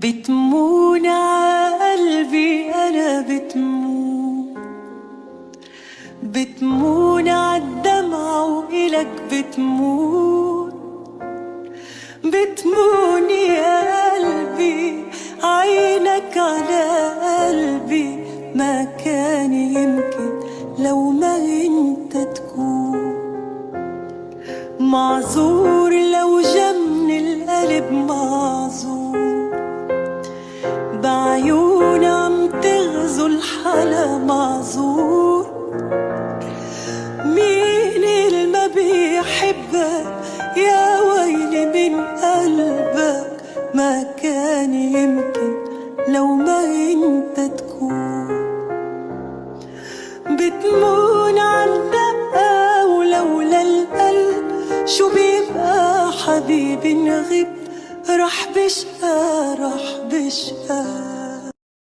بتمون عالقلبي أنا بتمون عالدمعة وإلك بتمون يا قلبي، عينك على قلبي، ما كان يمكن لو ما انت تكون معذور، لو جن القلب معذور، بعيون عم تغزو الحلا معذور. مين اللي ما بيحبك يا ويلي من قلبك، ما كان يمكن لو ما انت تكون بتمون عالدقة، ولولا القلب شو بيبقى حبيبي؟ نغيب رح بشقى